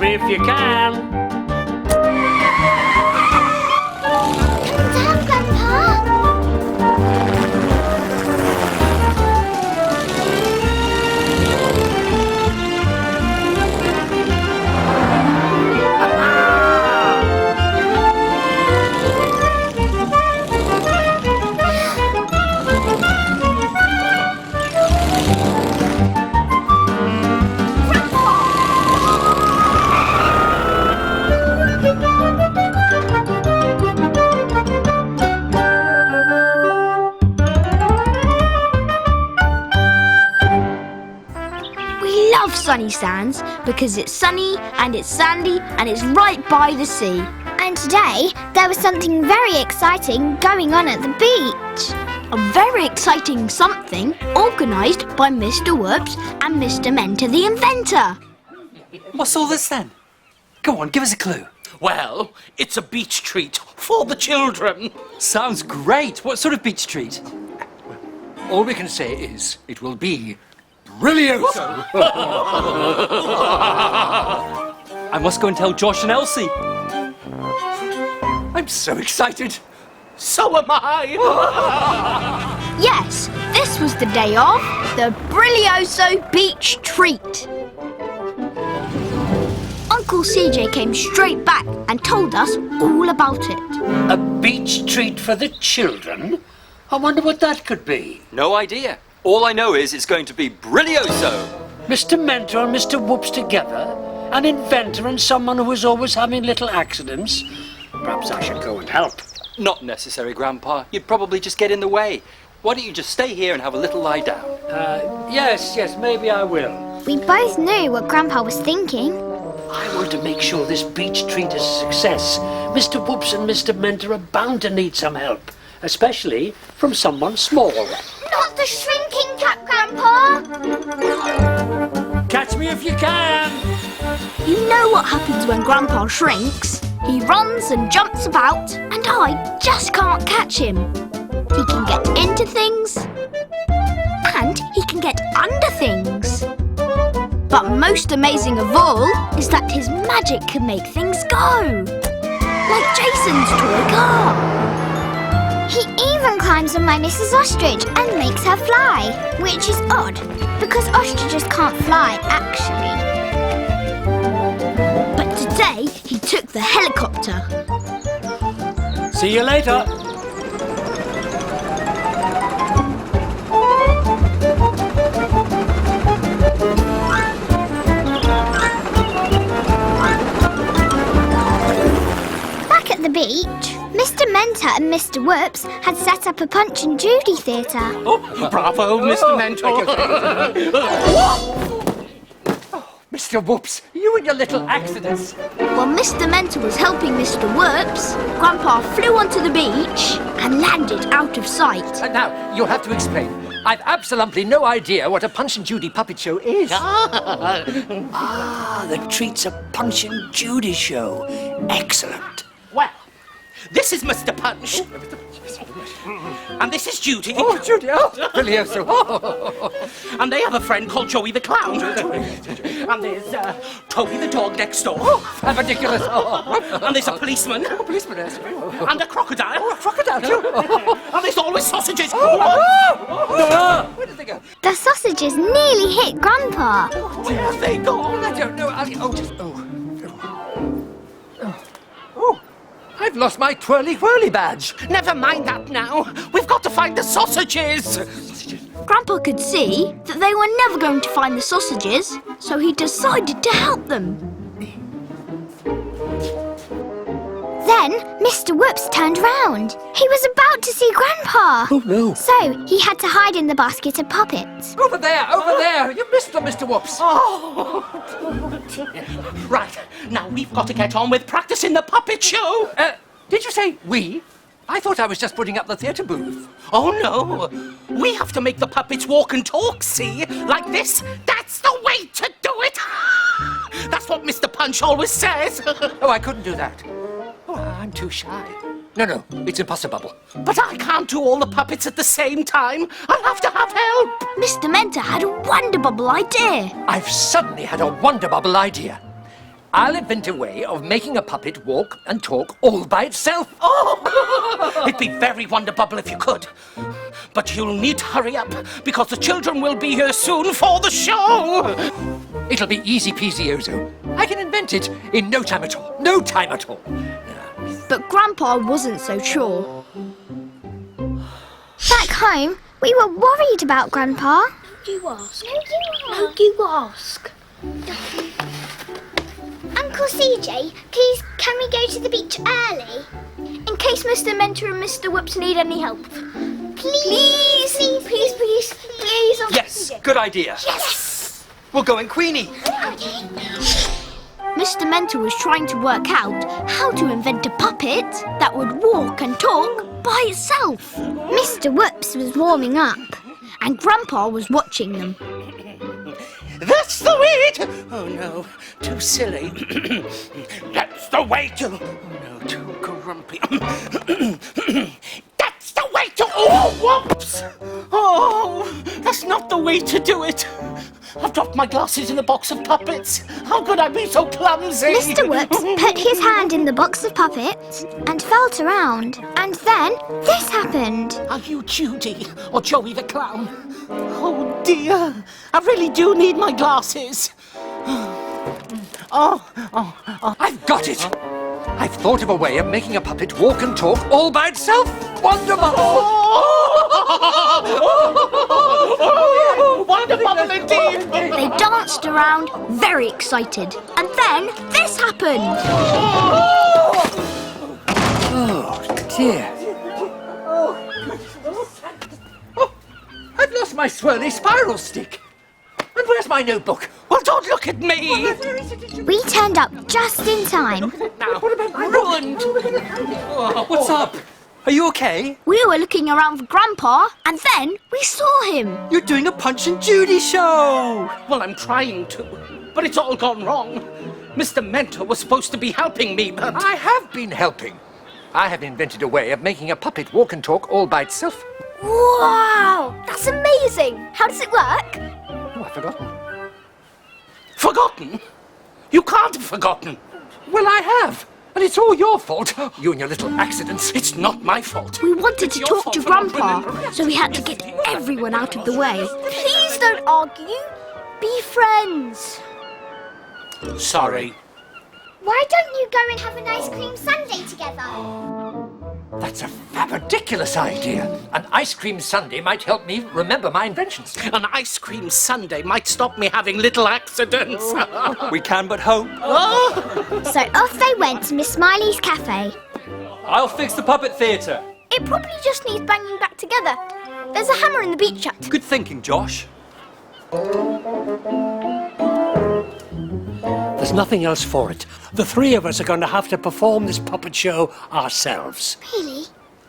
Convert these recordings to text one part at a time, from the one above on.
me if you can. Come down, Grandpa. Sunnysands because it's sunny and it's sandy and it's right by the sea. And today there was something very exciting going on at the beach. A very exciting something organised by Mr. Whoops and Mr. Mentor the inventor. What's all this then? Go on, give us a clue. Well, it's a beach treat for the children. Sounds great. What sort of beach treat? All we can say is it will be brilliant. I must go and tell Josh and Elsie. I'm so excited. So am I. Yes, this was the day of the Brilioso Beach Treat. Uncle CJ came straight back and told us all about it. A beach treat for the children? I wonder what that could be. No idea. All I know is it's going to be brilioso. Mr. Mentor and Mr. Whoops together? An inventor and someone who is always having little accidents? Perhaps I should go and help. Not necessary, Grandpa. You'd probably just get in the way. Why don't you just stay here and have a little lie down? Yes, maybe I will. We both knew what Grandpa was thinking. I want to make sure this beach treat is a success. Mr. Whoops and Mr. Mentor are bound to need some help, especially from someone small. Not the shrinking cap, Grandpa! Catch me if you can! You know what happens when Grandpa shrinks. He runs and jumps about, and I just can't catch him. He can get into things, and he can get under things. But most amazing of all is that his magic can make things go. Like Jason's toy car. He even climbs on my Mrs. Ostrich and makes her fly, which is odd, because ostriches can't fly, actually. But today, he took the helicopter. See you later. Back at the beach, Mr. Mentor and Mr. Whoops had set up a Punch and Judy theatre. Oh, bravo, Mr. Mentor. Mr. Whoops, you and your little accidents. While Mr. Mentor was helping Mr. Whoops, Grandpa flew onto the beach and landed out of sight. Now, you'll have to explain. I've absolutely no idea what a Punch and Judy puppet show is. The treat's a Punch and Judy show. Excellent. Well, this is Mr. Punch. And this is Judy. Oh, Judy, oh, brilioso. And they have a friend called Joey the Clown. And there's Toby the dog next door. Ridiculous. And there's a policeman. Oh, policeman, yes. And a crocodile. Oh, a crocodile, too. And there's always sausages. Where did they go? The sausages nearly hit Grandpa. Where have they gone? I don't know. I've lost my twirly-whirly badge. Never mind that now. We've got to find the sausages. Grandpa could see that they were never going to find the sausages, so he decided to help them. Then Mr. Whoops turned round. He was about to see Grandpa. Oh, no. So he had to hide in the basket of puppets. Over there. You missed them, Mr. Whoops. Oh. Right, now we've got to get on with practicing the puppet show. Did you say we? I thought I was just putting up the theatre booth. Oh, no. We have to make the puppets walk and talk, see? Like this. That's the way to do it. That's what Mr. Punch always says. Oh, I couldn't do that. Oh, I'm too shy. No, it's impossible. But I can't do all the puppets at the same time. I'll have to have help. Mr. Mentor had a wonderbubble idea. I've suddenly had a wonderbubble idea. I'll invent a way of making a puppet walk and talk all by itself. Oh, it'd be very wonderbubble if you could. But you'll need to hurry up, because the children will be here soon for the show. It'll be easy peasy, Ozo. I can invent it in no time at all. No time at all. But Grandpa wasn't so sure. Back home, we were worried about Grandpa. You ask. No, You ask. Uncle CJ, please, can we go to the beach early? In case Mr. Mentor and Mr. Whoops need any help. Please, Please, Uncle Yes, CJ. good idea. Yes! We'll go in Queenie. Okay. Mr. Mentor was trying to work out how to invent a puppet that would walk and talk by itself. Mr. Whoops was warming up. And Grandpa was watching them. That's the way to... Oh, no, too silly. That's the way to... Oh, no, too grumpy. That's the way to... Oh, whoops! Oh, that's not the way to do it. I've dropped my glasses in the box of puppets. How could I be so clumsy? Mr. Whoops put his hand in the box of puppets and felt around. And then this happened. Are you Judy or Joey the Clown? Oh, dear. I really do need my glasses. I've got it! I've thought of a way of making a puppet walk and talk all by itself. Wonderful! Wonderful indeed! They danced around, very excited. And then this happened. Oh, dear. Oh, I've lost my swirly spiral stick. And where's my notebook? Well, don't look at me. We turned up just in time. Now, ruined. What's up? Are you okay? We were looking around for Grandpa, and then we saw him. You're doing a Punch and Judy show. Well, I'm trying to, but it's all gone wrong. Mr. Mentor was supposed to be helping me, but... I have been helping. I have invented a way of making a puppet walk and talk all by itself. Wow, that's amazing. How does it work? Oh, I've forgotten. Forgotten? You can't have forgotten. Well, I have. And it's all your fault. You and your little accidents. It's not my fault. We wanted It's to your talk fault to for not Grandpa, remembering. so we had to get everyone out of the way. Please don't argue. Be friends. Sorry. Why don't you go and have an ice cream sundae together? That's a fabulous idea. An ice cream sundae might help me remember my inventions. An ice cream sundae might stop me having little accidents. We can but hope. So off they went to Miss Smiley's cafe. I'll fix the puppet theatre. It probably just needs banging back together. There's a hammer in the beach hut. Good thinking, Josh. There's nothing else for it. The three of us are going to have to perform this puppet show ourselves. Really? You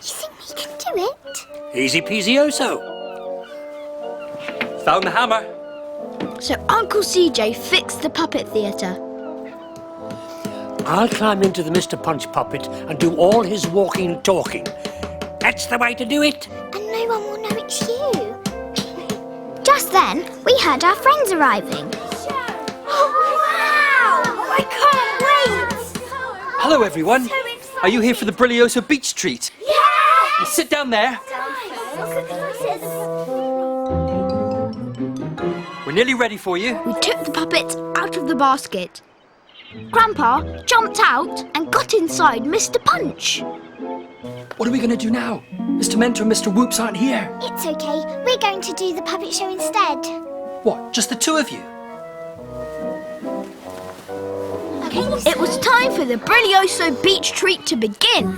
think we can do it? Easy peasy oso. Found the hammer. So Uncle CJ fixed the puppet theatre. I'll climb into the Mr. Punch puppet and do all his walking and talking. That's the way to do it. And no one will know it's you. Just then, we heard our friends arriving. I can't wait! Hello, everyone. Are you here for the Brilioso Beach Treat? Yeah! Sit down there. We're nearly ready for you. We took the puppet out of the basket. Grandpa jumped out and got inside Mr. Punch. What are we going to do now? Mr. Mentor and Mr. Whoops aren't here. It's okay. We're going to do the puppet show instead. What, just the two of you? It was time for the Brilioso Beach Treat to begin.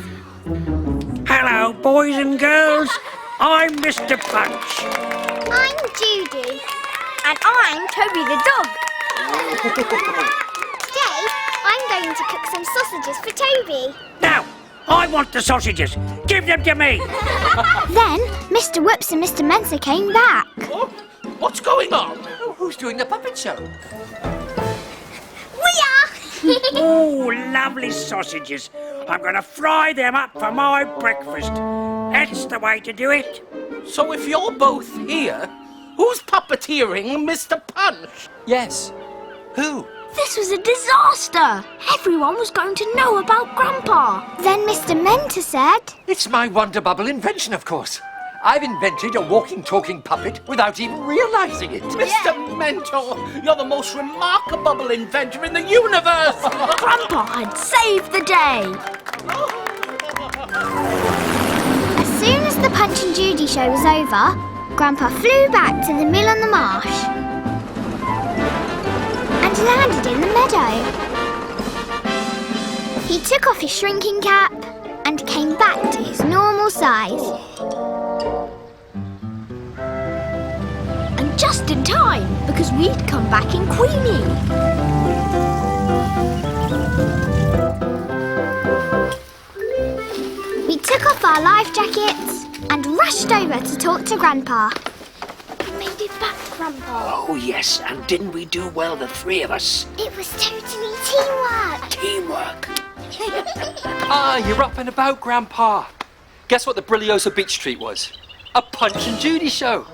Hello, boys and girls. I'm Mr. Punch. I'm Judy. And I'm Toby the dog. Today, I'm going to cook some sausages for Toby. Now, I want the sausages. Give them to me. Then, Mr. Whoops and Mr. Mensa came back. Oh, what's going on? Oh, who's doing the puppet show? We are! Oh, lovely sausages. I'm going to fry them up for my breakfast. That's the way to do it. So if you're both here, who's puppeteering Mr. Punch? Yes. Who? This was a disaster. Everyone was going to know about Grandpa. Then Mr. Mentor said, It's my wonder bubble invention, of course. I've invented a walking, talking puppet without even realising it. Mr. Mentor, you're the most remarkable inventor in the universe. Grandpa had saved the day. as soon as the Punch and Judy show was over, Grandpa flew back to the mill on the marsh and landed in the meadow. He took off his shrinking cap and came back to his normal size. And just in time, because we'd come back in Queenie. We took off our life jackets and rushed over to talk to Grandpa. We made it back, Grandpa. Oh, yes, and didn't we do well, the three of us? It was totally teamwork. Teamwork. Ah, you're up and about, Grandpa. Guess what the Brilioso Beach Treat was? A Punch and Judy show.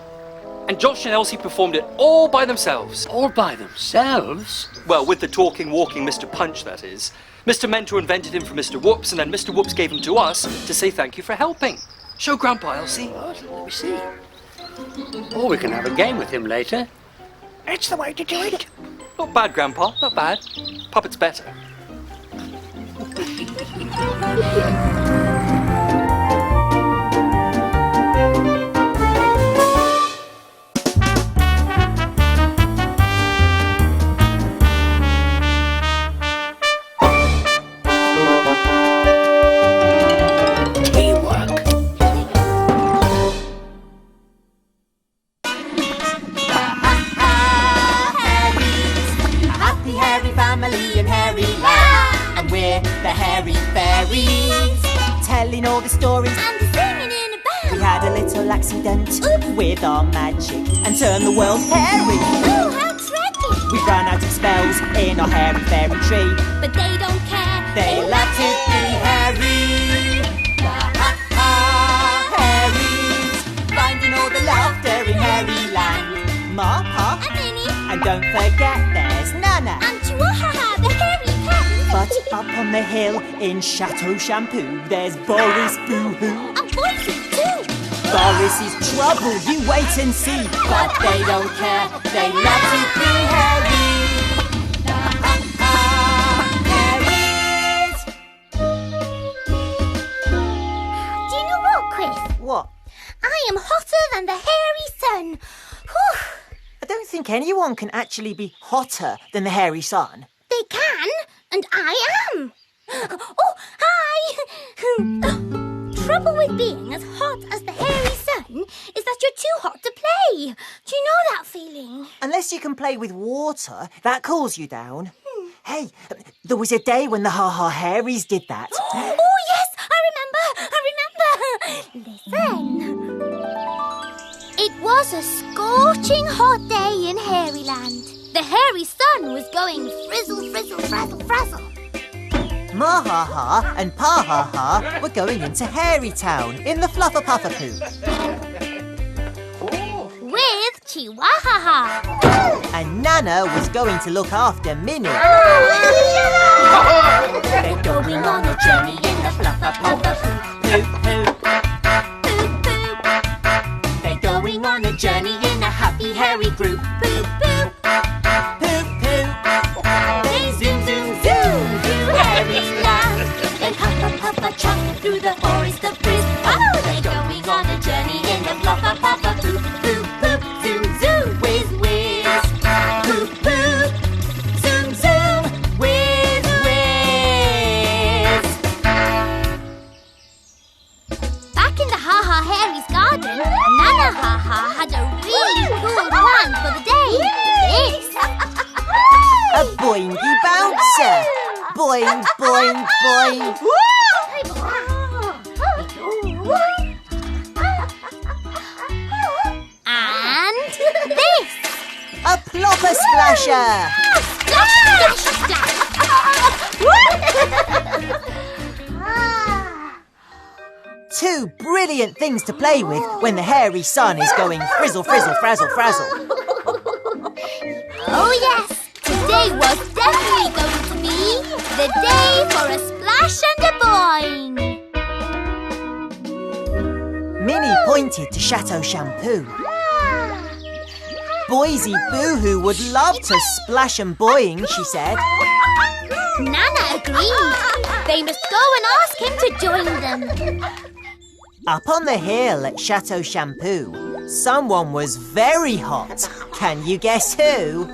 And Josh and Elsie performed it all by themselves. All by themselves? Well, with the talking, walking Mr. Punch, that is. Mr. Mentor invented him for Mr. Whoops, and then Mr. Whoops gave him to us to say thank you for helping. Show Grandpa, Elsie. What? Let me see. Or we can have a game with him later. That's the way to do it. Not bad, Grandpa, not bad. Puppet's better. Telling all the stories And singing in a band. We had a little accident with our magic and turned the world hairy. Oh, how tragic. We ran out of spells in our hairy fairy tree. But they don't care. They love to be hairy. Ha Ha Hairies, finding all the laughter in Hairyland. Ma, Pa, And Minnie. and don't forget there's Nana. And Chihuahua, the hairy cat. But up on the hill in Chateau Shampoo, there's Boris Boo-hoo. And voices too. Boris is trouble, you wait and see. But they don't care, they love to be hairy. Hairies. Do you know what, Chris? What? I am hotter than the hairy sun. Whew. I don't think anyone can actually be hotter than the hairy sun. They can, and I am. Oh, hi! Trouble with being as hot as the hairy sun is that you're too hot to play. Do you know that feeling? Unless you can play with water, that cools you down. Hey, there was a day when the Ha Ha Hairies did that. Oh, yes, I remember. Listen. It was a scorching hot day in Hairyland. The hairy sun was going frizzle, frizzle, frazzle, frazzle. Ma Ha Ha and Pa Ha Ha were going into Hairy Town in the Fluffer Puffer Poo. With Chihuahua. And Nana was going to look after Minnie. They're going on a journey in the Fluffer Puffer Poo. Poop, poop. They're going on a journey in a happy hairy group. Boop, boop. Poop, poop. They zoom, zoom, zoom through Hairyland. They huff, huff, huff, chop through the forest of breeze. Oh, they're going on a journey in the Fluffer Puffer Poo. Poop, poop, zoom, zoom, whiz, whiz. Poop, poop, zoom, zoom, whiz, whiz. Back in the Ha Ha Hairies garden, Nana Ha Ha had a really cool plan for the day. This. A boingy bouncer. Boing, boing, boing. And this. A ploppersplasher. Splash, splash, splash. Two brilliant things to play with when the hairy sun is going frizzle, frizzle, frazzle, frazzle. Oh yes, today was definitely pointed to Chateau Shampoo. Boise Boohoo would love to splash and boing, she said. Nana agreed. They must go and ask him to join them. Up on the hill at Chateau Shampoo, someone was very hot. Can you guess who?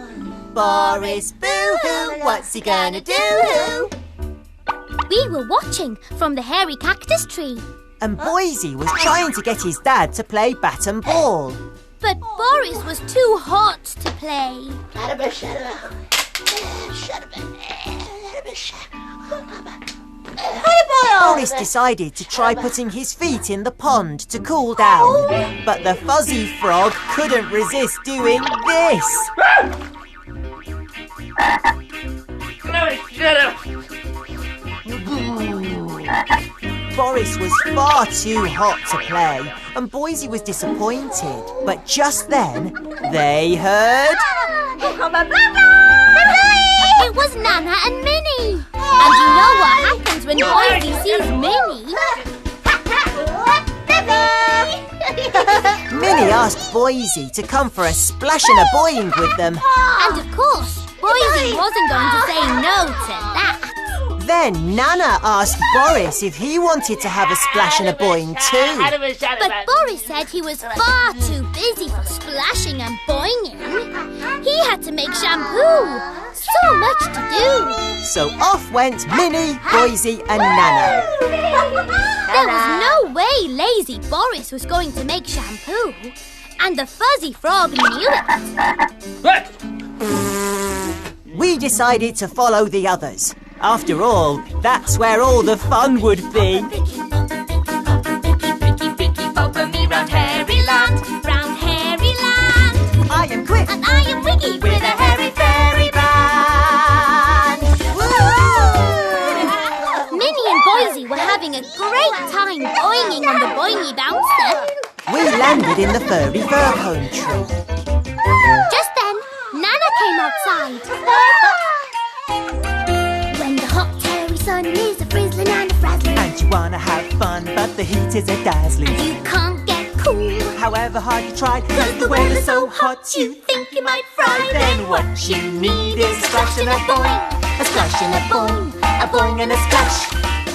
Boris Boohoo, what's he gonna do? We were watching from the hairy cactus tree. And Boise was trying to get his dad to play bat and ball. But Boris was too hot to play. Boris decided to try putting his feet in the pond to cool down. But the fuzzy frog couldn't resist doing this. Boris was far too hot to play, and Boise was disappointed. But just then, they heard... It was Nana and Minnie. And you know what happens when Boise sees Minnie? Minnie asked Boise to come for a splash and a boing with them. And of course, Boise wasn't going to say no to that. Then Nana asked Boris if he wanted to have a splash and a boing too. But Boris said he was far too busy for splashing and boinging. He had to make shampoo. So much to do. So off went Minnie, Boise and Nana. There was no way lazy Boris was going to make shampoo. And the fuzzy frog knew it. We decided to follow the others. After all, that's where all the fun would be. Follow me round Hairyland, round Hairyland. I am Quick And I am Wiggy with a hairy fairy band. Minnie and Boise were having a great time boinging on the boingy bouncer. We landed in the furry fir cone tree. Just then, Nana came outside. When the hot hairy sun is a-frizzling and a-frazzling, And you wanna have fun, but the heat is a-dazzling. you can't get cool. However hard you try, 'cause the weather's so hot you think you might fry. Then what you need is a splash and a boing, a splash and a boing and a splash.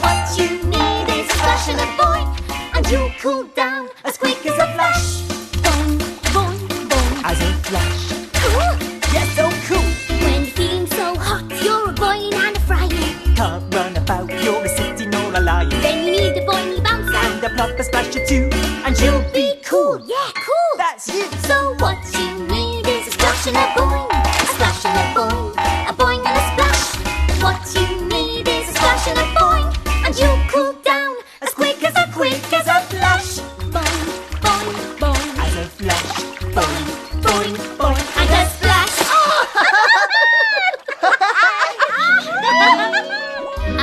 What you need is a splash and a boing, and you'll cool down as quick as a flash. Boing, boing, boing. As a flash. Cool. Yes, so cool. When you're feeling so hot, you're a boing and a frying. Can't run about, you're a sitting or a lying. Then you need a boingy bouncer. And a plopper splasher too, and you'll be cool. Yeah, cool. That's you. So what you need is a splash and a boing, a splash and a boing and a splash. What you need is a splash and a boing, and you'll cool down as quick as a flash. Boing, boing, boing, As a flash. Boing, boing, boing. and a splash.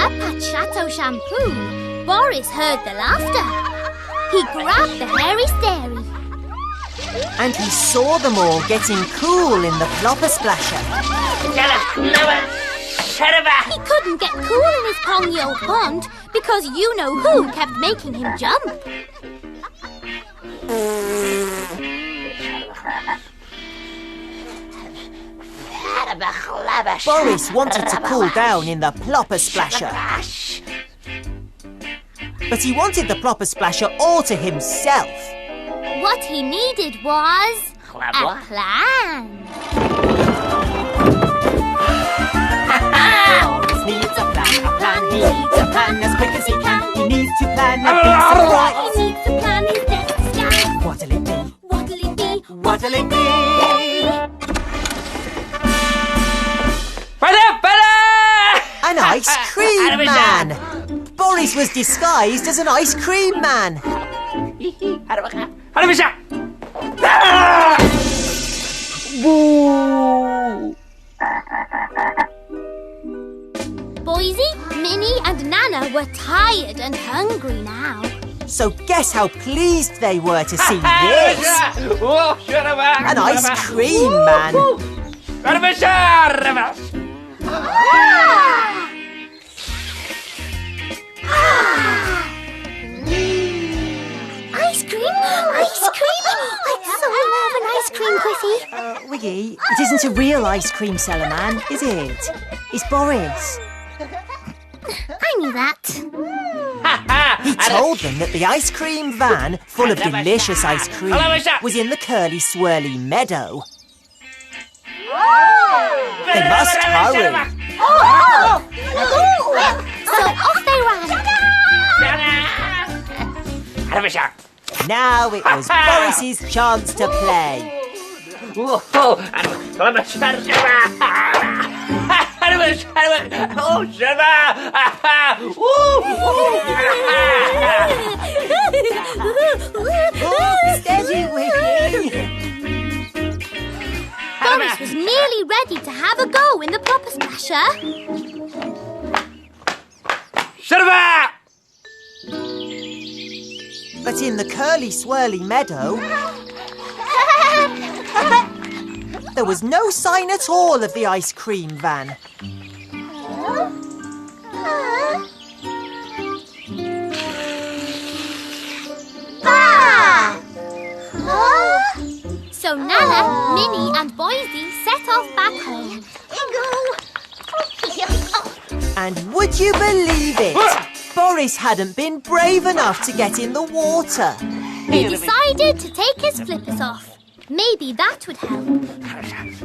Up at Chateau Shampoo, Boris heard the laughter. He grabbed the hairy stairy. And he saw them all getting cool in the plopper splasher. He couldn't get cool in his pongy old pond because you know who kept making him jump. Boris wanted to cool down in the plopper splasher. But he wanted the plopper splasher all to himself. What he needed was a plan. Boris needs a plan, he needs a plan as quick as he can. He needs to plan and be so right. He needs to plan his next scan. What'll it be? What'll it be? What'll it be? An ice cream man! Boris was disguised as an ice cream man. Boise, Minnie and Nana were tired and hungry now. So guess how pleased they were to see this? An ice cream man. Ice cream! cream, Chrissy? Wiggy, it isn't a real ice cream seller man, is it? It's Boris. I knew that. He told them that the ice cream van, full of delicious ice cream, was in the curly swirly meadow. They must hurry. So off they ran. Now it was Boris's chance to play. Steady, Wiggy. Boris was nearly ready to have a go in the ploppersplasher. But in the curly swirly meadow, there was no sign at all of the ice cream van. So Nana, Minnie and Boise set off back home. And would you believe it? Boris hadn't been brave enough to get in the water. He decided to take his flippers off. Maybe that would help.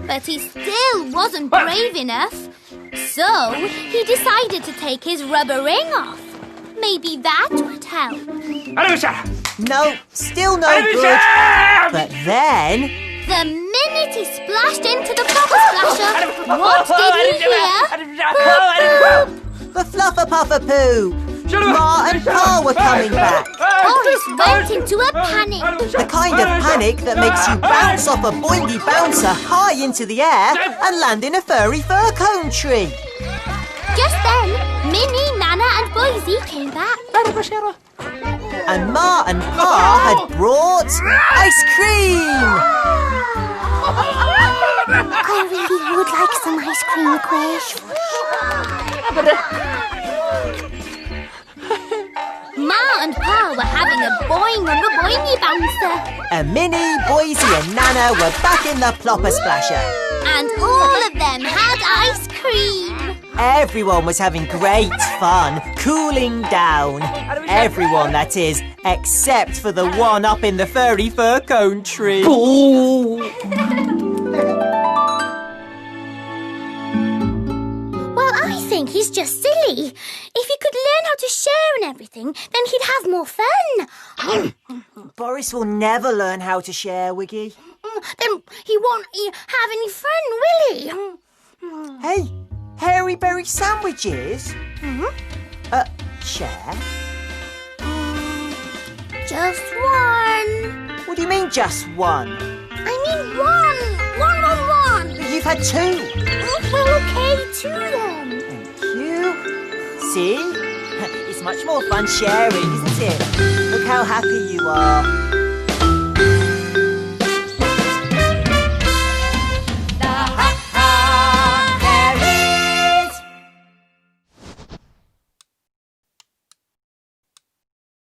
But he still wasn't brave enough. So he decided to take his rubber ring off. Maybe that would help. No, still no good. But then... The minute he splashed into the ploppersplasher, what did he hear? Boop, boop. The fluffer puffer poo! Ma and Pa were coming back. Boris went into a panic. The kind of panic that makes you bounce off a boingy bouncer high into the air and land in a furry fir cone tree. Just then, Minnie, Nana and Boise came back. And Ma and Pa had brought ice cream. I really would like some ice cream, Quish. Ma and Pa were having a boing on the boingy bouncer. And Minnie, Boise and Nana were back in the ploppersplasher. And all of them had ice cream. Everyone was having great fun, cooling down. Everyone, that is, except for the one up in the furry fir cone tree. Well, I think he's just silly. If he could learn how to share and everything, then he'd have more fun. Boris will never learn how to share, Wiggy. Then he won't have any fun, will he? Hey, hairy berry sandwiches? Share? Just one. What do you mean, just one? I mean one. One. You've had two. Well, okay, two then. Thank you. See? It's much more fun sharing, isn't it? Look how happy you are.